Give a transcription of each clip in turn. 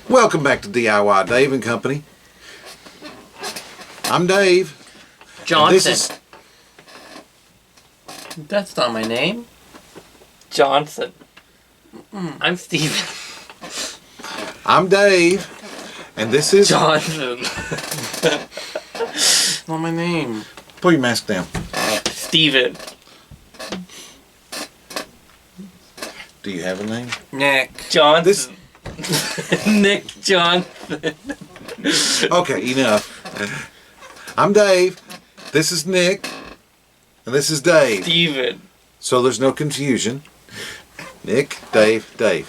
Welcome back to DIY Dave and Company. I'm Dave. Johnson. That's not my name. Johnson. I'm Steven. I'm Dave. And this is... Johnson. Not my name. Pull your mask down. Steven. Do you have a name? Nick Johnson. Nick Johnson. Okay, enough. I'm Dave. This is Nick. And this is Dave. Steven. So there's no confusion. Nick, Dave, Dave.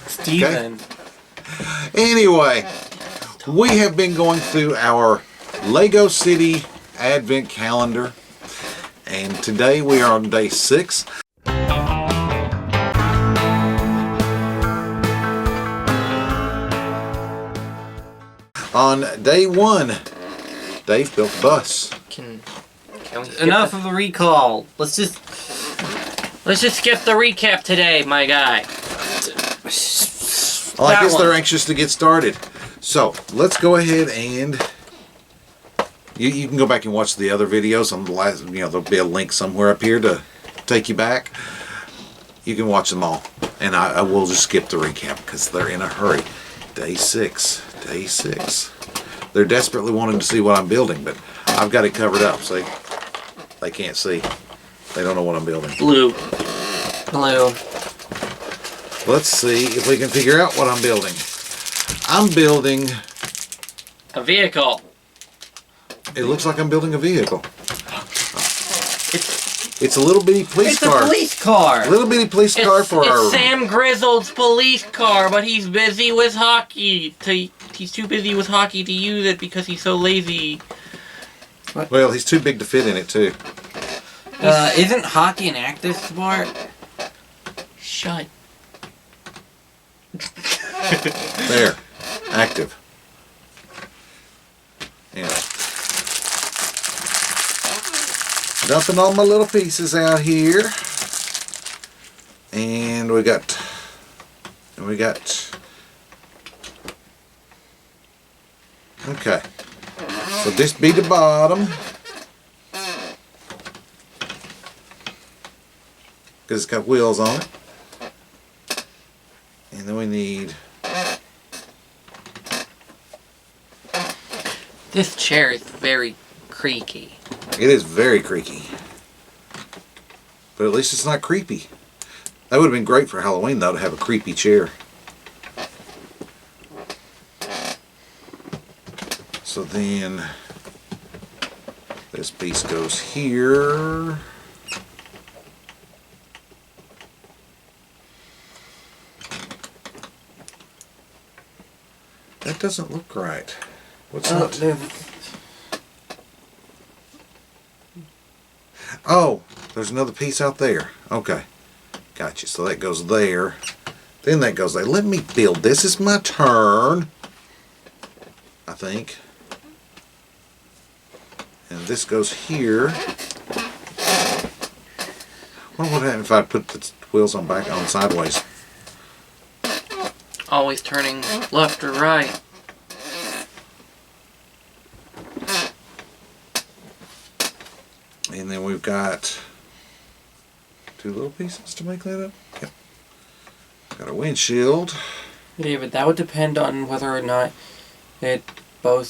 Steven. Okay? Anyway, we have been going through our Lego City Advent Calendar. And today we are on day 6. On day 1, Dave built a bus. Can we enough of the recall. Let's just skip the recap today, my guy. Well, I guess they're anxious to get started. So let's go ahead and you can go back and watch the other videos on the last. There'll be a link somewhere up here to take you back. You can watch them all, and I will just skip the recap because they're in a hurry. Day 6. Day 6. They're desperately wanting to see what I'm building, but I've got it covered up, so they can't see. They don't know what I'm building. Blue. Let's see if we can figure out what I'm building. I'm building a vehicle. It looks like I'm building a vehicle. It's a little bitty police car. It's a police car. A little bitty police car for our... It's Sam Grizzle's police car, but he's busy with hockey. He's too busy with hockey to use it because he's so lazy. What? Well, he's too big to fit in it, too. Isn't hockey an active sport? Shut. There. Active. Yeah. Dumping all my little pieces out here. And we got... Okay. So this be the bottom. Because it's got wheels on it. And then we need... This chair is very creaky. It is very creaky. But at least it's not creepy. That would have been great for Halloween, though, to have a creepy chair. So then this piece goes here. That doesn't look right. What's that? Oh, there's another piece out there. Okay. Gotcha. So that goes there. Then that goes there. Let me build. This is my turn. I think. And this goes here. What would happen if I put the wheels on back on sideways? Always turning left or right. And then we've got 2 little pieces to make that up. Yep. Got a windshield. Yeah, but that would depend on whether or not both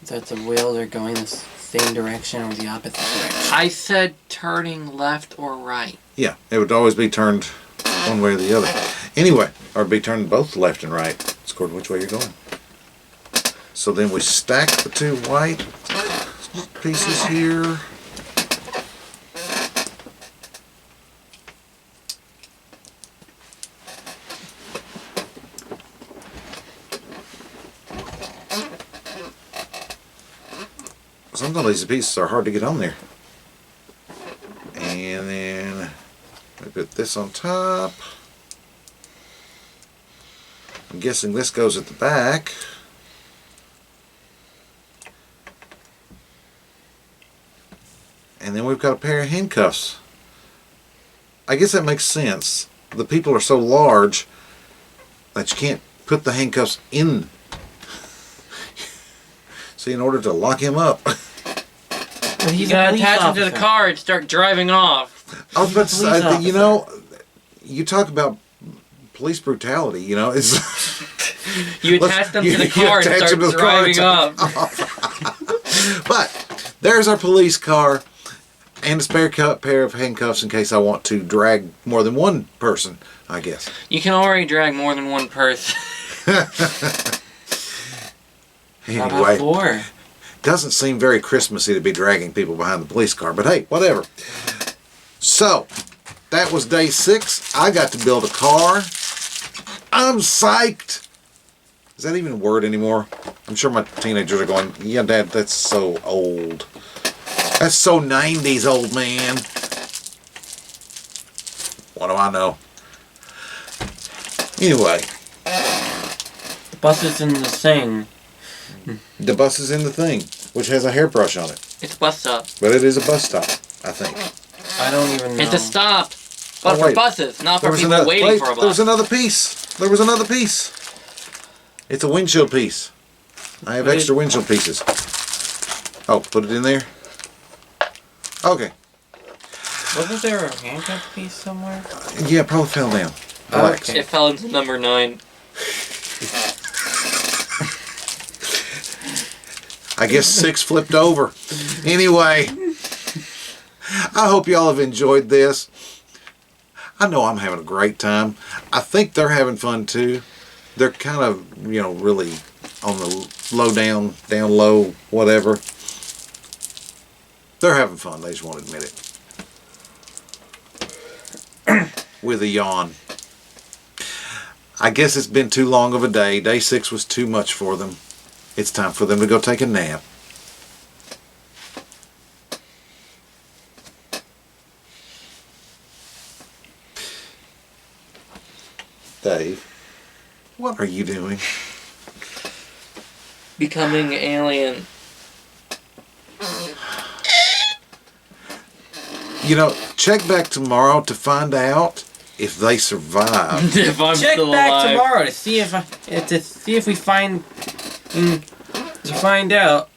sets of wheels are going the same direction or the opposite direction. I said turning left or right. Yeah, it would always be turned one way or the other. Anyway, or be turned both left and right. It's according to which way you're going. So then we stack the 2 white pieces here. Sometimes these pieces are hard to get on there. And then I put this on top. I'm guessing this goes at the back. And then we've got a pair of handcuffs. I guess that makes sense. The people are so large that you can't put the handcuffs in. See, in order to lock him up. But he's You gotta a police attach him officer. to the car and start driving off. I was about to He's a say, police you know, you talk about police brutality, you know, it's... You attach them to the car and attach start them to the car and driving up. But there's our police car and a spare pair of handcuffs in case I want to drag more than one person, I guess. You can already drag more than one person. How about Anyway, 4? doesn't seem very Christmassy to be dragging people behind the police car, but hey, whatever. So, that was day 6. I got to build a car. I'm psyched. Is that even a word anymore? I'm sure my teenagers are going, yeah, Dad, that's so old. That's so 90s, old man. What do I know? Anyway, The bus is in the thing. the bus is in the thing, which has a hairbrush on it. It's a bus stop. But it is a bus stop, I think. I don't even know. It's a stop. But Oh, for wait. buses, not for There was people another, waiting wait, for a there was bus. another piece. There was another piece. It's a windshield piece. I have Put extra windshield pieces. Oh, put it in there? Okay. Wasn't there a handcuff piece somewhere? Yeah, it probably fell down. Relax. Okay. It fell into number 9. I guess 6 flipped over. Anyway, I hope y'all have enjoyed this. I know I'm having a great time. I think they're having fun too. They're kind of, you know, really on the low down low, whatever. They're having fun. They just won't admit it. With a yawn. I guess it's been too long of a day. Day 6 was too much for them. It's time for them to go take a nap. Dave, what are you doing? Becoming alien. You know, check back tomorrow to find out if they survive. If I'm Check still back alive. tomorrow to see if we find out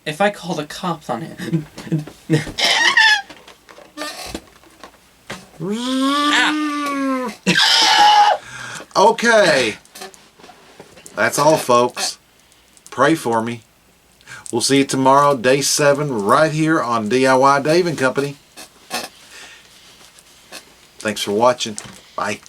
if I call the cops on it. Okay. That's all, folks. Pray for me. We'll see you tomorrow, day 7, right here on DIY Dave and Company. Thanks for watching. Bye.